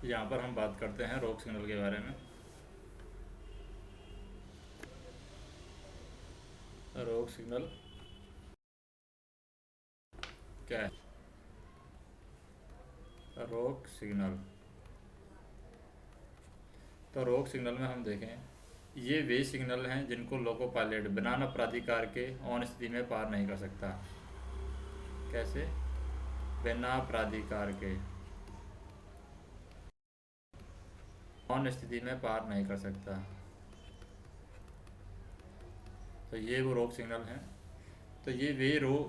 यहाँ पर हम बात करते हैं रोक सिग्नल के बारे में। रोक सिग्नल क्या है? रोक सिग्नल, तो रोक सिग्नल में हम देखें, ये वे सिग्नल हैं जिनको लोको पायलट बिना प्राधिकार के ऑन स्थिति में पार नहीं कर सकता। कैसे? बिना प्राधिकार के ऑन स्थिति में पार नहीं कर सकता। तो ये वो रोक सिग्नल हैं। तो ये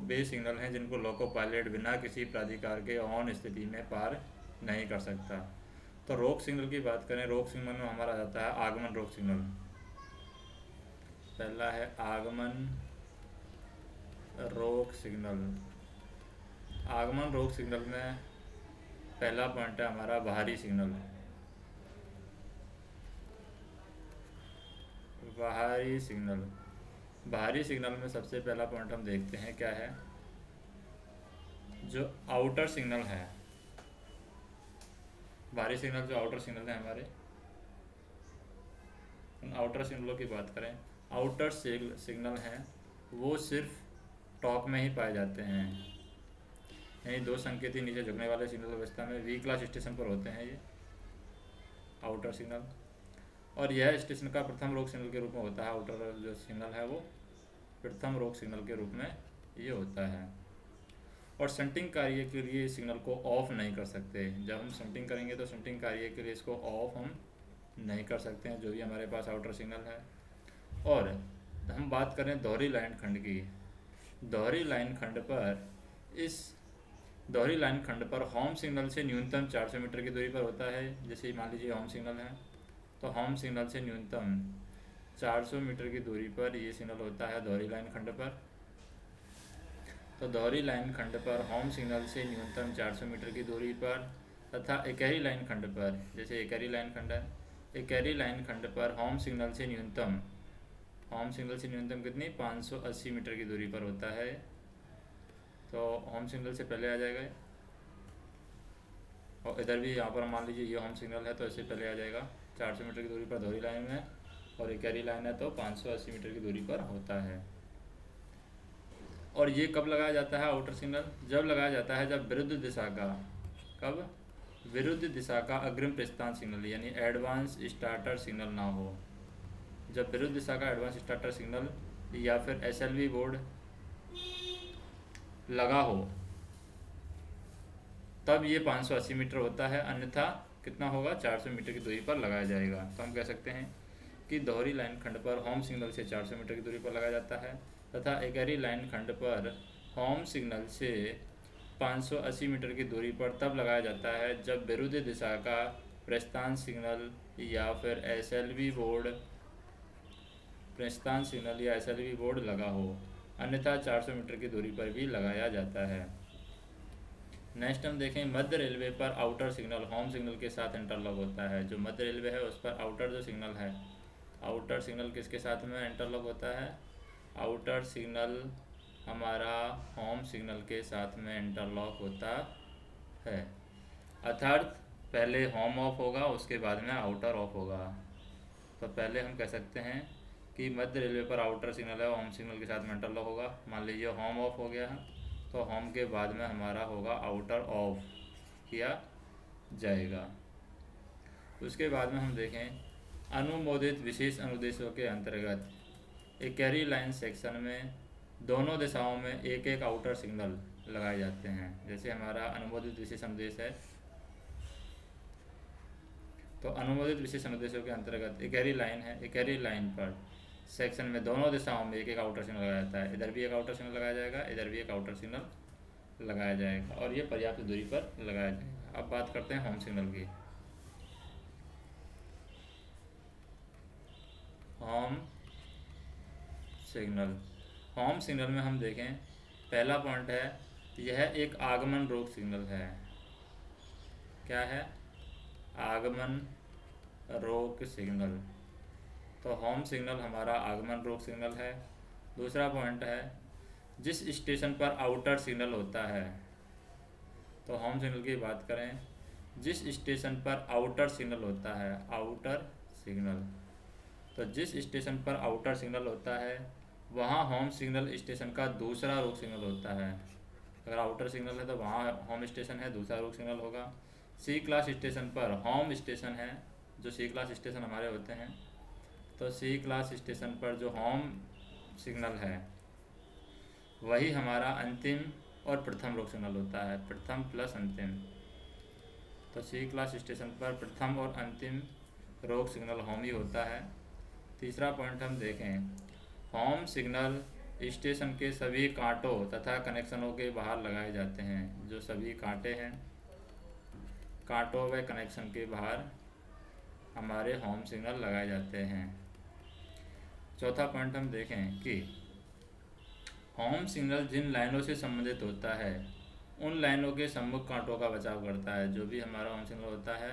वे सिग्नल हैं जिनको लोको पायलट बिना किसी प्राधिकार के ऑन स्थिति में पार नहीं कर सकता। तो रोक सिग्नल की बात करें, रोक सिग्नल में हमारा आ जाता है आगमन रोक सिग्नल। पहला है आगमन रोक सिग्नल। आगमन रोक सिग्नल में पहला पॉइंट है हमारा बाहरी सिग्नल। बाहरी सिग्नल, बाहरी सिग्नल में सबसे पहला पॉइंट हम देखते हैं क्या है, जो आउटर सिग्नल है। बाहरी सिग्नल जो आउटर सिग्नल है हमारे, उन आउटर सिग्नलों की बात करें, आउटर सिग्नल हैं वो सिर्फ टॉक में ही पाए जाते हैं। यानी दो संकेती नीचे झुकने वाले सिग्नल व्यवस्था में वी क्लास स्टेशन पर होते हैं ये आउटर सिग्नल। और यह स्टेशन का प्रथम रोक सिग्नल के रूप में होता है। आउटर जो सिग्नल है वो प्रथम रोक सिग्नल के रूप में ये होता है। और शंटिंग कार्य के लिए सिग्नल को ऑफ नहीं कर सकते। जब हम शंटिंग करेंगे तो शंटिंग कार्य के लिए इसको ऑफ हम नहीं कर सकते हैं, जो भी हमारे पास आउटर सिग्नल है। और हम बात करें दोहरी लाइन खंड की, दोहरी लाइन खंड पर, इस दोहरी लाइन खंड पर होम सिग्नल से न्यूनतम 400 मीटर की दूरी पर होता है। जैसे मान लीजिए होम सिग्नल है, तो होम सिग्नल से न्यूनतम 400 मीटर की दूरी पर ये सिग्नल होता है दोहरी लाइन खंड पर। तो दोहरी लाइन खंड पर होम सिग्नल से न्यूनतम 400 मीटर की दूरी पर, तथा इकहरी लाइन खंड पर, जैसे इकहरी लाइन खंड है, इकहरी लाइन खंड पर होम सिग्नल से न्यूनतम, होम सिग्नल से न्यूनतम कितनी, 580 मीटर की दूरी पर होता है। तो होम सिग्नल से पहले आ जाएगा। और इधर भी यहाँ पर मान लीजिए ये होम सिग्नल है तो इससे पहले आ जाएगा 400 मीटर की दूरी पर दोहरी लाइन में, और इकहरी लाइन है तो 580 मीटर की दूरी पर होता है। और ये कब लगाया जाता है आउटर सिग्नल? जब लगाया जाता है जब विरुद्ध दिशा का, कब? विरुद्ध दिशा का अग्रिम प्रस्थान सिग्नल यानी एडवांस स्टार्टर सिग्नल ना हो। जब विरुद्ध दिशा का एडवांस स्टार्टर सिग्नल या फिर एसएलवी बोर्ड लगा हो तब ये 580 मीटर होता है, अन्यथा कितना होगा, 400 मीटर की दूरी पर लगाया जाएगा। तो हम कह सकते हैं कि दोहरी लाइन खंड पर होम सिग्नल से 400 मीटर की दूरी पर लगाया जाता है, तथा इकहरी लाइन खंड पर होम सिग्नल से 580 मीटर की दूरी पर तब लगाया जाता है जब विरुद्ध दिशा का प्रस्थान सिग्नल या फिर एसएलवी बोर्ड, प्रस्थान सिग्नल या एसएलवी बोर्ड लगा हो, अन्यथा 400 मीटर की दूरी पर भी लगाया जाता है। नेक्स्ट हम देखें, मध्य रेलवे पर आउटर सिग्नल होम सिग्नल के साथ इंटरलॉक होता है। जो मध्य रेलवे है उस पर आउटर जो सिग्नल है, आउटर सिग्नल किसके साथ में इंटरलॉक होता है? आउटर सिग्नल हमारा होम सिग्नल के साथ में इंटरलॉक होता है। अर्थात पहले होम ऑफ होगा, उसके बाद में आउटर ऑफ होगा। तो पहले हम कह सकते हैं कि मध्य रेलवे पर आउटर सिग्नल है, होम सिग्नल के साथ में इंटरलॉक होगा। मान लीजिए होम ऑफ हो गया है, तो होम के बाद में हमारा होगा आउटर ऑफ किया जाएगा। उसके बाद में हम देखें, अनुमोदित विशेष अनुदेशों के अंतर्गत एक कैरी लाइन सेक्शन में दोनों दिशाओं में एक एक आउटर सिग्नल लगाए जाते हैं। जैसे हमारा अनुमोदित विशेष अनुदेश है, तो अनुमोदित विशेष अनुदेशों के अंतर्गत इकहरी लाइन है, इकहरी लाइन पर सेक्शन में दोनों दिशाओं में एक एक आउटर सिग्नल लगाया जाता है। इधर भी एक आउटर सिग्नल लगाया जाएगा, इधर भी एक आउटर सिग्नल लगाया जाएगा, और ये पर्याप्त दूरी पर लगाया जाएगा। अब बात करते हैं होम सिग्नल की। होम सिग्नल, होम सिग्नल में हम देखें, पहला पॉइंट है, यह एक आगमन रोक सिग्नल है। क्या है? आगमन रोक सिग्नल। तो होम सिग्नल हमारा आगमन रोक सिग्नल है। दूसरा पॉइंट है, जिस स्टेशन पर आउटर सिग्नल होता है, तो होम सिग्नल की बात करें जिस स्टेशन पर आउटर सिग्नल होता है, आउटर सिग्नल, तो जिस स्टेशन पर आउटर सिग्नल होता है वहाँ होम सिग्नल स्टेशन का दूसरा रोक सिग्नल होता है। अगर आउटर सिग्नल है तो वहाँ होम स्टेशन है, दूसरा रोक सिग्नल होगा। सी क्लास स्टेशन पर होम स्टेशन है, जो सी क्लास स्टेशन हमारे होते हैं, तो सी क्लास स्टेशन पर जो होम सिग्नल है वही हमारा अंतिम और प्रथम रोक सिग्नल होता है, प्रथम प्लस अंतिम। तो सी क्लास स्टेशन पर प्रथम और अंतिम रोक सिग्नल होम ही होता है। तीसरा पॉइंट हम देखें, होम सिग्नल स्टेशन के सभी कांटों तथा कनेक्शनों के बाहर लगाए जाते हैं। जो सभी कांटे हैं, कांटों व कनेक्शन के बाहर हमारे होम सिग्नल लगाए जाते हैं। चौथा पॉइंट हम देखें कि होम सिग्नल जिन लाइनों से संबंधित होता है उन लाइनों के सम्मुख कांटों का बचाव करता है। जो भी हमारा होम सिग्नल होता है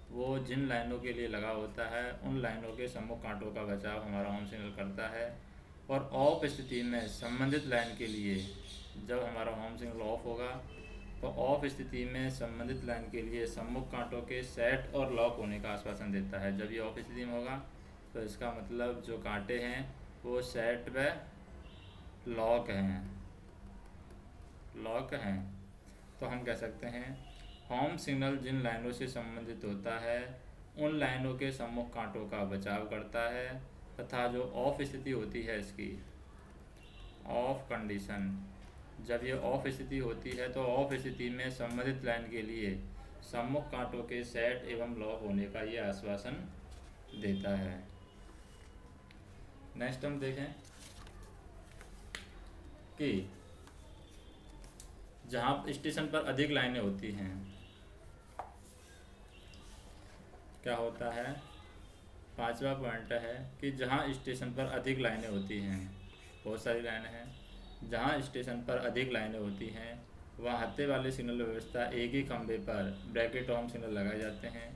वो जिन लाइनों के लिए लगा होता है उन लाइनों के सम्मुख कांटों का बचाव हमारा होम सिग्नल करता है। और ऑफ स्थिति में संबंधित लाइन के लिए, जब हमारा होम सिग्नल ऑफ होगा तो ऑफ स्थिति में संबंधित लाइन के लिए सम्मुख कांटों के सेट और लॉक होने का आश्वासन देता है। जब ये ऑफ स्थिति में होगा तो इसका मतलब जो कांटे हैं वो सेट व लॉक हैं, लॉक हैं। तो हम कह सकते हैं होम सिग्नल जिन लाइनों से संबंधित होता है उन लाइनों के सम्मुख कांटों का बचाव करता है, तथा जो ऑफ स्थिति होती है इसकी, ऑफ कंडीशन, जब ये ऑफ स्थिति होती है तो ऑफ स्थिति में संबंधित लाइन के लिए सम्मुख कांटों के सेट एवं लॉक होने का ये आश्वासन देता है। नेक्स्ट हम देखें कि जहाँ स्टेशन पर अधिक लाइनें होती हैं, क्या होता है, पांचवा पॉइंट है कि जहाँ स्टेशन पर अधिक लाइनें होती हैं, बहुत सारी लाइनें हैं, जहाँ स्टेशन पर अधिक लाइनें होती हैं वहाँ हत्थे वाले सिग्नल व्यवस्था एक ही खंभे पर ब्रैकेट होम सिग्नल लगाए जाते हैं।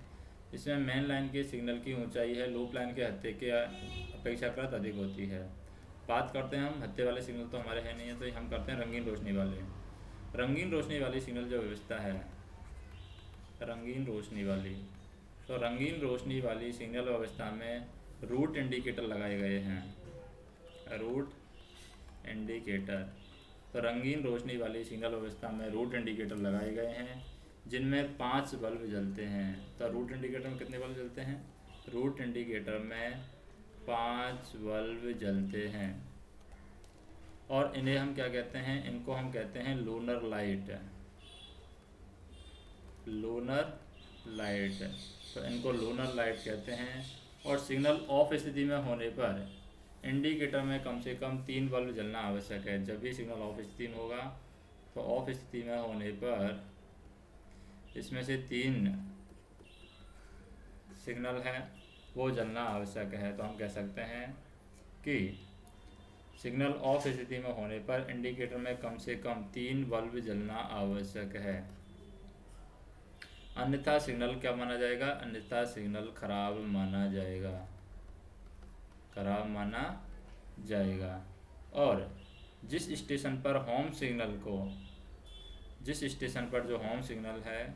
इसमें मेन लाइन के सिग्नल की ऊंचाई है लूप लाइन के हत्थे के अपेक्षाकृत अधिक होती है। बात करते हैं हम हत्थे वाले सिग्नल, तो हमारे है नहीं है, तो हम करते हैं रंगीन रोशनी वाले। रंगीन रोशनी वाली सिग्नल जो व्यवस्था है, रंगीन रोशनी वाली, तो रंगीन रोशनी वाली सिग्नल व्यवस्था में रूट इंडिकेटर लगाए गए हैं, रूट इंडिकेटर। तो रंगीन रोशनी वाली सिग्नल व्यवस्था में रूट इंडिकेटर लगाए गए हैं जिनमें 5 बल्ब जलते हैं। तो रूट इंडिकेटर में कितने बल्ब जलते हैं, रूट इंडिकेटर में 5 बल्ब जलते हैं। और इन्हें हम क्या कहते हैं, इनको हम कहते हैं लूनर लाइट, लूनर लाइट। तो इनको लूनर लाइट कहते हैं। और सिग्नल ऑफ स्थिति में होने पर इंडिकेटर में कम से कम 3 बल्ब जलना आवश्यक है। जब भी सिग्नल ऑफ स्थिति में होगा तो ऑफ स्थिति में होने पर इसमें से 3 सिग्नल है वो जलना आवश्यक है। तो हम कह सकते हैं कि सिग्नल ऑफ स्थिति में होने पर इंडिकेटर में कम से कम 3 बल्ब जलना आवश्यक है, अन्यथा सिग्नल क्या माना जाएगा, अन्यथा सिग्नल खराब माना जाएगा, खराब माना जाएगा। और जिस स्टेशन पर होम सिग्नल को, जिस स्टेशन पर जो होम सिग्नल है,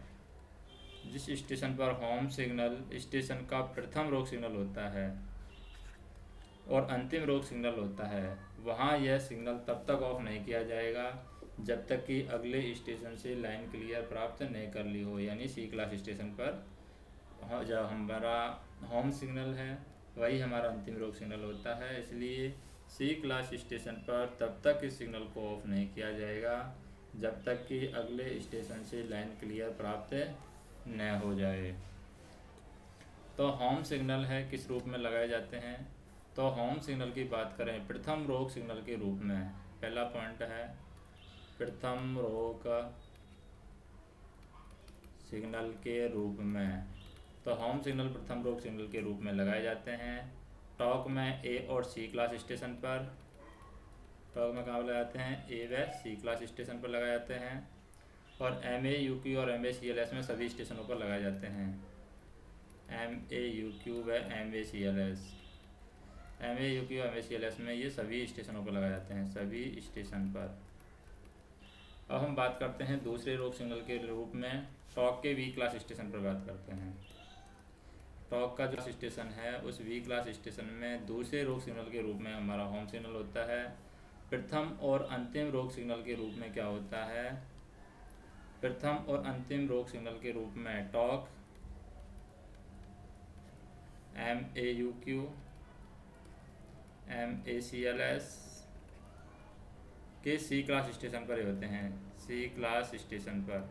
जिस स्टेशन पर होम सिग्नल स्टेशन का प्रथम रोक सिग्नल होता है और अंतिम रोक सिग्नल होता है, वहाँ यह सिग्नल तब तक ऑफ नहीं किया जाएगा जब तक कि अगले स्टेशन से लाइन क्लियर प्राप्त नहीं कर ली हो। यानी सी क्लास स्टेशन पर जब हमारा होम सिग्नल है वही हमारा अंतिम रोक सिग्नल होता है। इसलिए सी क्लास स्टेशन पर तब तक इस सिग्नल को ऑफ नहीं किया जाएगा जब तक कि अगले स्टेशन से लाइन क्लियर प्राप्त न हो जाए। तो होम सिग्नल है किस रूप में लगाए जाते हैं, तो होम सिग्नल की बात करें प्रथम रोक सिग्नल के रूप में। पहला पॉइंट है प्रथम रोक सिग्नल के रूप में। तो होम सिग्नल प्रथम रोक सिग्नल के रूप में लगाए जाते हैं टॉक में ए और सी क्लास स्टेशन पर। टॉक में कहाँ लगाते हैं, ए व सी क्लास स्टेशन पर लगाए जाते हैं। और MAUQ और MACLS में सभी स्टेशनों पर लगाए जाते हैं। MAUQ व MACLS, MAUQ और MACLS में ये सभी स्टेशनों पर लगाए जाते हैं, सभी स्टेशन पर। अब हम बात करते हैं दूसरे रोक सिग्नल के रूप में टॉक के वी क्लास स्टेशन पर बात करते हैं। टॉक का जो स्टेशन है उस वी क्लास स्टेशन में दूसरे रोक सिग्नल के रूप में हमारा होम सिग्नल होता है। प्रथम और अंतिम रोक सिग्नल के रूप में क्या होता है, प्रथम और अंतिम रोक सिग्नल के रूप में टॉक MAUQ MACLS के सी क्लास स्टेशन पर ही होते हैं, सी क्लास स्टेशन पर।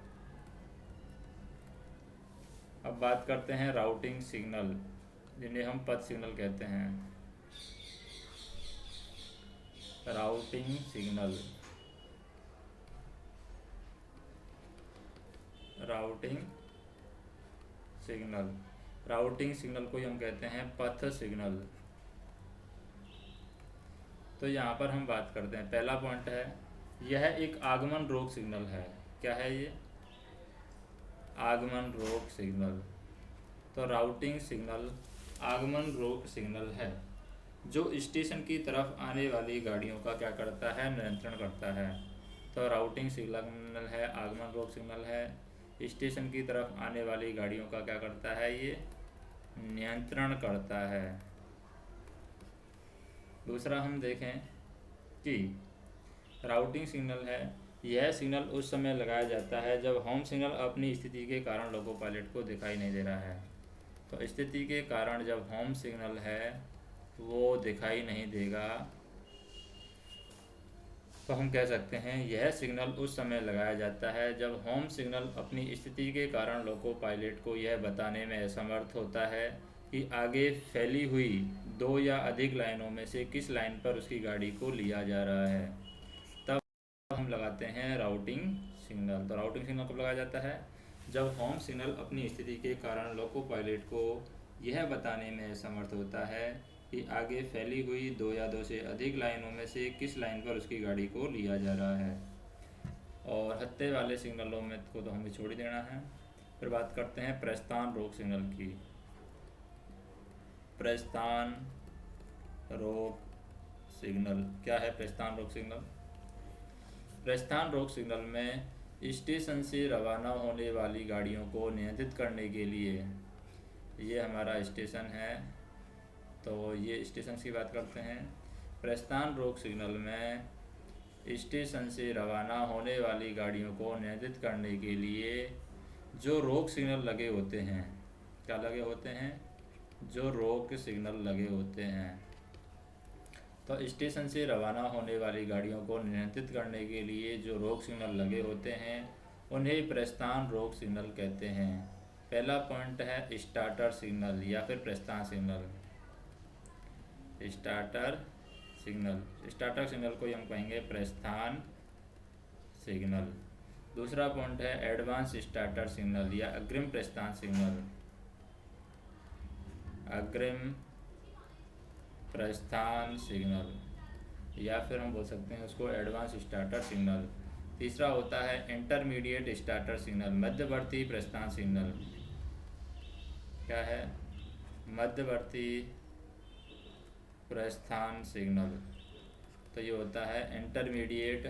अब बात करते हैं राउटिंग सिग्नल, जिन्हें हम पथ सिग्नल कहते हैं। Routing signal, routing signal, routing signal को ही हम कहते हैं पथ सिग्नल। तो यहाँ पर हम बात करते हैं, पहला पॉइंट है यह एक आगमन रोक सिग्नल है। क्या है ये? आगमन रोक सिग्नल। तो राउटिंग सिग्नल आगमन रोक सिग्नल है जो स्टेशन की तरफ आने वाली गाड़ियों का क्या करता है, नियंत्रण करता है। तो राउटिंग सिग्नल है, आगमन रोक सिग्नल है, स्टेशन की तरफ आने वाली गाड़ियों का क्या करता है, ये नियंत्रण करता है। दूसरा हम देखें कि राउटिंग सिग्नल है, यह सिग्नल उस समय लगाया जाता है जब होम सिग्नल अपनी स्थिति के कारण लोको पायलट को दिखाई नहीं दे रहा है। तो स्थिति के कारण जब होम सिग्नल है वो दिखाई नहीं देगा तो हम कह सकते हैं यह सिग्नल उस समय लगाया जाता है जब होम सिग्नल अपनी स्थिति के कारण लोको पायलट को यह बताने में असमर्थ होता है कि आगे फैली हुई 2 या अधिक लाइनों में से किस लाइन पर उसकी गाड़ी को लिया जा रहा है, तब हम लगाते हैं राउटिंग सिग्नल। तो राउटिंग सिग्नल कब लगाया जाता है? जब होम सिग्नल अपनी स्थिति के कारण लोको पायलट को यह बताने में असमर्थ होता है कि आगे फैली हुई 2 या 2 से अधिक लाइनों में से किस लाइन पर उसकी गाड़ी को लिया जा रहा है। और हत्ते वाले सिग्नलों में को तो हमें छोड़ ही देना है। फिर बात करते हैं प्रस्थान रोक सिग्नल की। प्रस्थान रोक सिग्नल क्या है? प्रस्थान रोक सिग्नल, प्रस्थान रोक सिग्नल में स्टेशन से रवाना होने वाली गाड़ियों को नियंत्रित करने के लिए, ये हमारा स्टेशन है तो ये स्टेशन की बात करते हैं। प्रस्थान रोक सिग्नल में स्टेशन से रवाना होने वाली गाड़ियों को नियंत्रित करने के लिए जो रोक सिग्नल लगे होते हैं, क्या लगे होते हैं? जो रोक सिग्नल लगे होते हैं। तो स्टेशन से रवाना होने वाली गाड़ियों को नियंत्रित करने के लिए जो रोक सिग्नल लगे होते हैं उन्हें प्रस्थान रोक सिग्नल कहते हैं। पहला पॉइंट है स्टार्टर सिग्नल या फिर प्रस्थान signal. Starter signal, starter signal को हम कहेंगे प्रस्थान सिग्नल। दूसरा पॉइंट है एडवांस स्टार्टर सिग्नल या अग्रिम प्रस्थान सिग्नल, अग्रिम प्रस्थान सिग्नल या फिर हम बोल सकते हैं उसको एडवांस स्टार्टर सिग्नल। तीसरा होता है इंटरमीडिएट स्टार्टर सिग्नल, मध्यवर्ती प्रस्थान सिग्नल। क्या है? मध्यवर्ती प्रस्थान सिग्नल। तो ये होता है इंटरमीडिएट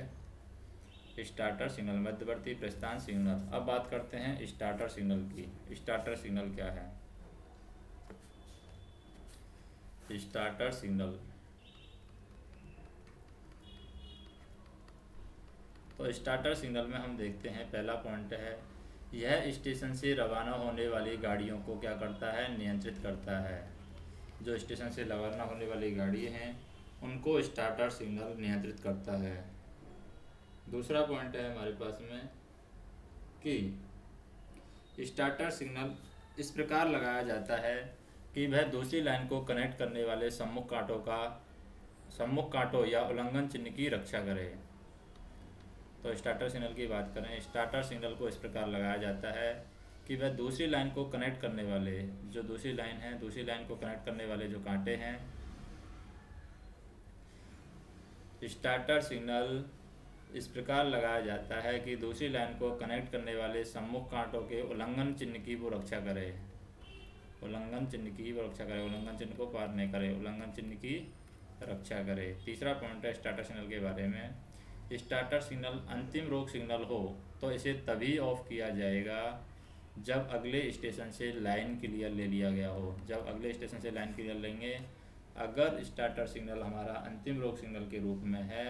स्टार्टर सिग्नल, मध्यवर्ती प्रस्थान सिग्नल। अब बात करते हैं स्टार्टर सिग्नल की। स्टार्टर सिग्नल क्या है? स्टार्टर सिग्नल, तो स्टार्टर सिग्नल में हम देखते हैं पहला पॉइंट है यह स्टेशन से रवाना होने वाली गाड़ियों को क्या करता है? नियंत्रित करता है। जो स्टेशन से रवाना होने वाली गाड़ी हैं उनको स्टार्टर सिग्नल नियंत्रित करता है। दूसरा पॉइंट है हमारे पास में कि स्टार्टर सिग्नल इस प्रकार लगाया जाता है कि वह दूसरी लाइन को कनेक्ट करने वाले सम्मुख कांटों या उल्लंघन चिन्ह की रक्षा करे। तो स्टार्टर सिग्नल की बात करें, स्टार्टर सिग्नल को इस प्रकार लगाया जाता है कि वह दूसरी लाइन को कनेक्ट करने वाले, जो दूसरी लाइन है, दूसरी लाइन को कनेक्ट करने वाले जो कांटे हैं, स्टार्टर सिग्नल इस प्रकार लगाया जाता है कि दूसरी लाइन को कनेक्ट करने वाले सम्मुख कांटों के उल्लंघन चिन्ह की वो रक्षा करे, उल्लंघन चिन्ह की वो रक्षा करे, उल्लंघन चिन्ह को पार नहीं करे, उल्लंघन चिन्ह की रक्षा करे। तीसरा पॉइंट है स्टार्टर सिग्नल के बारे में स्टार्टर सिग्नल अंतिम रोक सिग्नल हो तो इसे तभी ऑफ किया जाएगा जब अगले स्टेशन से लाइन क्लियर ले लिया गया हो। जब अगले स्टेशन से लाइन क्लियर लेंगे, अगर स्टार्टर सिग्नल हमारा अंतिम रोक सिग्नल के रूप में है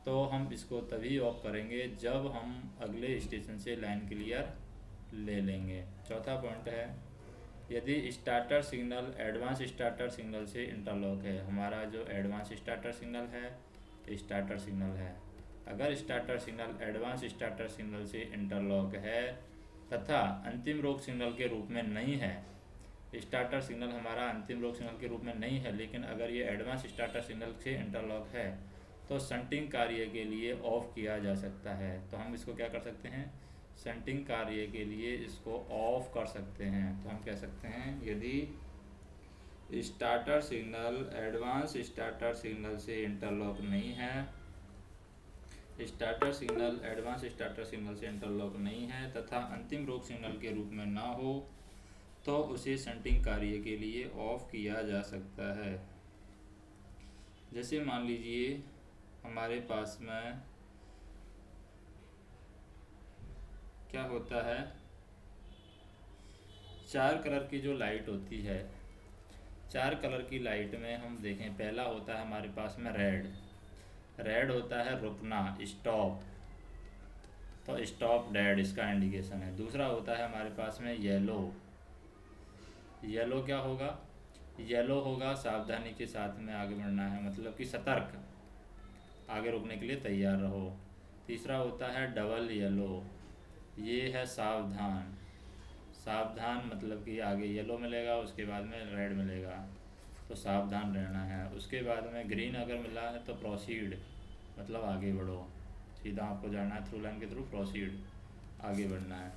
तो हम इसको तभी ऑफ करेंगे जब हम अगले स्टेशन से लाइन क्लियर ले लेंगे। चौथा पॉइंट है, यदि starter signal advance starter signal से इंटरलॉक है। हमारा जो एडवांस स्टार्टर सिग्नल है, स्टार्टर सिग्नल है, अगर starter signal advance starter signal से इंटरलॉक है तथा अंतिम रोक सिग्नल के रूप में नहीं है, स्टार्टर सिग्नल हमारा अंतिम रोक सिग्नल के रूप में नहीं है, लेकिन अगर ये एडवांस स्टार्टर सिग्नल से इंटरलॉक है तो शंटिंग कार्य के लिए ऑफ किया जा सकता है। तो हम इसको क्या कर सकते हैं, शंटिंग कार्य के लिए इसको ऑफ कर सकते हैं। तो हम कह सकते हैं, यदि starter signal advance starter signal से इंटरलॉक नहीं है, starter signal advance starter signal से इंटरलॉक नहीं है तथा अंतिम रोक सिग्नल के रूप में ना हो तो उसे शंटिंग कार्य के लिए ऑफ किया जा सकता है। जैसे मान लीजिए हमारे पास में क्या होता है, 4 कलर की जो लाइट होती है, 4 कलर की लाइट में हम देखें, पहला होता है हमारे पास में रेड। रेड होता है रुकना, स्टॉप, तो स्टॉप डेड इसका इंडिकेशन है। दूसरा होता है हमारे पास में येलो। येलो क्या होगा, येलो होगा सावधानी के साथ में आगे बढ़ना है, मतलब कि सतर्क, आगे रुकने के लिए तैयार रहो। तीसरा होता है डबल येलो, ये है सावधान। सावधान मतलब कि आगे येलो मिलेगा, उसके बाद में रेड मिलेगा, तो सावधान रहना है। उसके बाद में ग्रीन अगर मिला है तो प्रोसीड, मतलब आगे बढ़ो, सीधा आपको जाना है, थ्रू लाइन के थ्रू प्रोसीड, आगे बढ़ना है।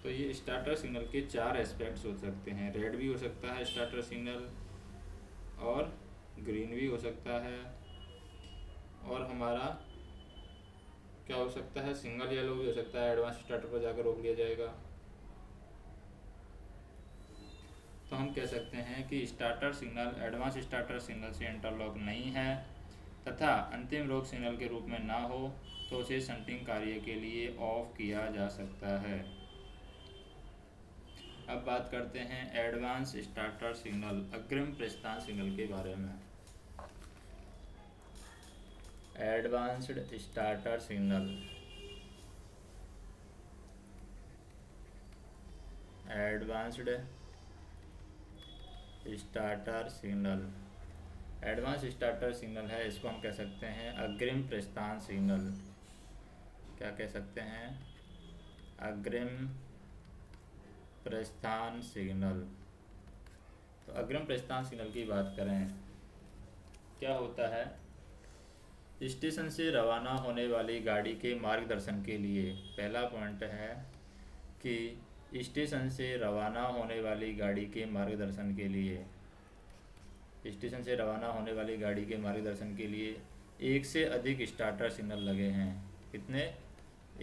तो ये स्टार्टर सिग्नल के 4 एस्पेक्ट्स हो सकते हैं। रेड भी हो सकता है स्टार्टर सिग्नल, और ग्रीन भी हो सकता है, और हमारा क्या हो सकता है, सिंगल येलो भी हो सकता है, एडवांस स्टार्टर पर जाकर रोक लिया जाएगा। तो हम कह सकते हैं कि starter signal advance starter signal से इंटरलॉक नहीं है तथा अंतिम रोक सिग्नल के रूप में ना हो तो उसे शंटिंग कार्य के लिए ऑफ किया जा सकता है। अब बात करते हैं एडवांस स्टार्टर सिग्नल, अग्रिम प्रस्थान सिग्नल के बारे में। Advanced starter signal, advanced starter signal, advance starter signal है, इसको हम कह सकते हैं अग्रिम प्रस्थान सिग्नल। क्या कह सकते हैं, अग्रिम प्रस्थान सिग्नल। तो अग्रिम प्रस्थान सिग्नल की बात करें, क्या होता है, स्टेशन से रवाना होने वाली गाड़ी के मार्गदर्शन के लिए, पहला पॉइंट है कि स्टेशन से रवाना होने वाली गाड़ी के मार्गदर्शन के लिए, स्टेशन से रवाना होने वाली गाड़ी के मार्गदर्शन के लिए 1 से अधिक स्टार्टर सिग्नल लगे हैं। कितने,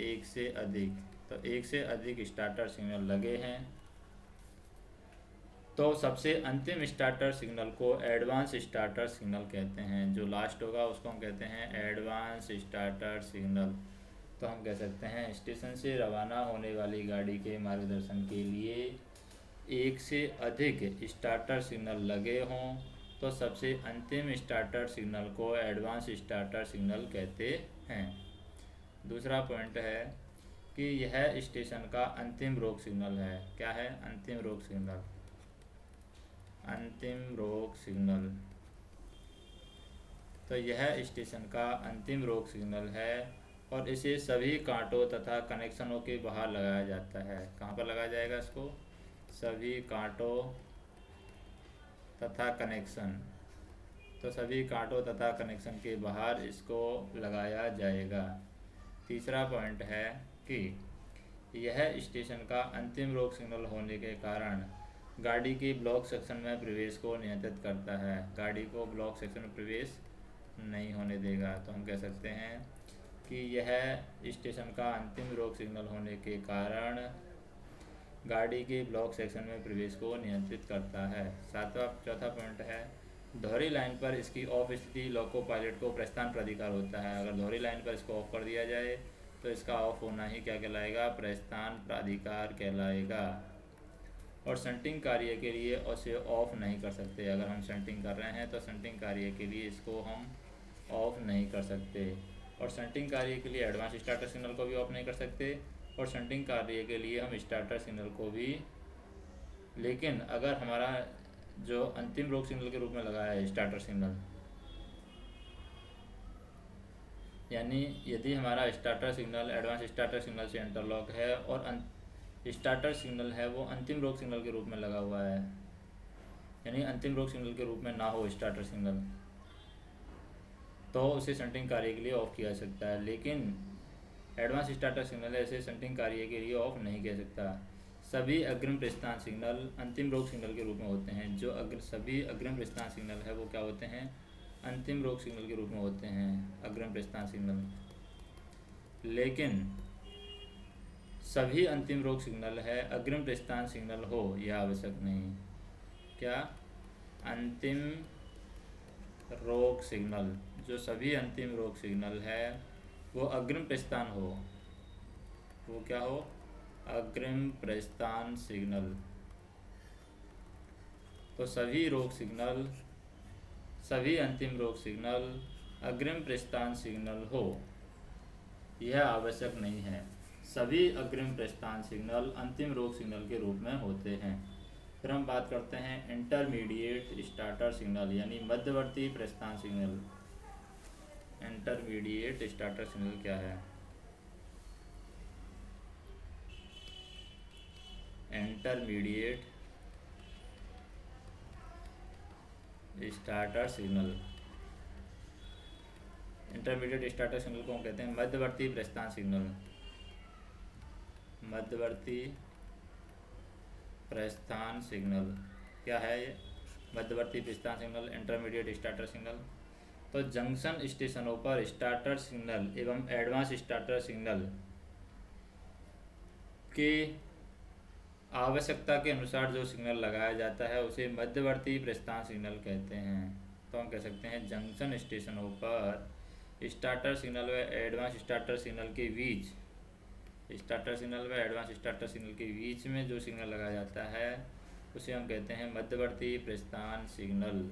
1 से अधिक, तो 1 से अधिक स्टार्टर सिग्नल लगे हैं तो सबसे अंतिम स्टार्टर सिग्नल को एडवांस स्टार्टर सिग्नल कहते हैं। जो लास्ट होगा उसको हम कहते हैं एडवांस स्टार्टर सिग्नल। तो हम कह सकते हैं स्टेशन से रवाना होने वाली गाड़ी के मार्गदर्शन के लिए 1 से अधिक स्टार्टर सिग्नल लगे हों तो सबसे अंतिम स्टार्टर सिग्नल को एडवांस स्टार्टर सिग्नल कहते हैं। दूसरा पॉइंट है कि यह स्टेशन का अंतिम रोक सिग्नल है। क्या है, अंतिम रोक सिग्नल, अंतिम रोक सिग्नल। तो यह स्टेशन का अंतिम रोक सिग्नल है और इसे सभी कांटों तथा कनेक्शनों के बाहर लगाया जाता है। कहाँ पर लगाया जाएगा इसको, सभी कांटों तथा कनेक्शन, तो सभी कांटों तथा कनेक्शन के बाहर इसको लगाया जाएगा। तीसरा पॉइंट है कि यह स्टेशन का अंतिम रोक सिग्नल होने के कारण गाड़ी की ब्लॉक सेक्शन में प्रवेश को नियंत्रित करता है, गाड़ी को ब्लॉक सेक्शन में प्रवेश नहीं होने देगा। तो हम कह सकते हैं कि यह स्टेशन का अंतिम रोक सिग्नल होने के कारण गाड़ी के ब्लॉक सेक्शन में प्रवेश को नियंत्रित करता है। चौथा पॉइंट है दोहरी लाइन पर इसकी ऑफ स्थिति लोको पायलट को प्रस्थान प्राधिकार होता है। अगर दोहरी लाइन पर इसको ऑफ कर दिया जाए तो इसका ऑफ होना ही क्या कहलाएगा, प्रस्थान प्राधिकार कहलाएगा। और शंटिंग कार्य के लिए उसे ऑफ नहीं कर सकते। अगर हम शंटिंग कर रहे हैं तो शंटिंग कार्य के लिए इसको हम ऑफ नहीं कर सकते। और शंटिंग कार्य के लिए एडवांस स्टार्टर सिग्नल को भी ऑफ नहीं कर सकते, और शंटिंग कार्य के लिए हम स्टार्टर सिग्नल को भी। लेकिन अगर हमारा जो अंतिम रोक सिग्नल के रूप में लगाया है स्टार्टर सिग्नल, यानी यदि हमारा starter signal advance starter signal से इंटरलॉक है और स्टार्टर सिग्नल है वो अंतिम रोक सिग्नल के रूप में लगा हुआ है, यानी अंतिम रोक सिग्नल के रूप में ना हो स्टार्टर सिग्नल, तो उसे शंटिंग कार्य के लिए ऑफ किया जा सकता है। लेकिन एडवांस स्टार्टर सिग्नल ऐसे शंटिंग कार्य के लिए ऑफ नहीं किया सकता। सभी अग्रिम प्रस्थान सिग्नल अंतिम रोक सिग्नल के रूप में होते हैं। जो सभी अग्रिम प्रस्थान सिग्नल है वो क्या होते हैं, अंतिम रोक सिग्नल के रूप में होते हैं, अग्रिम प्रस्थान सिग्नल। लेकिन सभी अंतिम रोक सिग्नल है अग्रिम प्रस्थान सिग्नल हो यह आवश्यक नहीं। क्या, अंतिम रोक सिग्नल, जो सभी अंतिम रोक सिग्नल है वो अग्रिम प्रस्थान हो, वो क्या हो, अग्रिम प्रस्थान सिग्नल। तो सभी रोक सिग्नल, सभी अंतिम रोक सिग्नल अग्रिम प्रस्थान सिग्नल हो यह आवश्यक नहीं है। सभी अग्रिम प्रस्थान सिग्नल अंतिम रोक सिग्नल के रूप में होते हैं। फिर हम बात करते हैं इंटरमीडिएट स्टार्टर सिग्नल, यानी मध्यवर्ती प्रस्थान सिग्नल। इंटरमीडिएट स्टार्टर सिग्नल क्या है? Intermediate starter signal, intermediate starter signal को हम कहते हैं मध्यवर्ती प्रस्थान सिग्नल। मध्यवर्ती प्रस्थान सिग्नल क्या है ये? मध्यवर्ती प्रस्थान सिग्नल, इंटरमीडिएट स्टार्टर सिग्नल। तो जंक्शन स्टेशनों पर स्टार्टर सिग्नल एवं एडवांस स्टार्टर सिग्नल के आवश्यकता के अनुसार जो सिग्नल लगाया जाता है उसे मध्यवर्ती प्रस्थान सिग्नल कहते हैं। तो हम कह सकते हैं जंक्शन स्टेशनों पर स्टार्टर सिग्नल व एडवांस स्टार्टर सिग्नल के बीच, स्टार्टर सिग्नल व एडवांस स्टार्टर सिग्नल के बीच में जो सिग्नल लगाया जाता है उसे हम कहते हैं मध्यवर्ती प्रस्थान सिग्नल।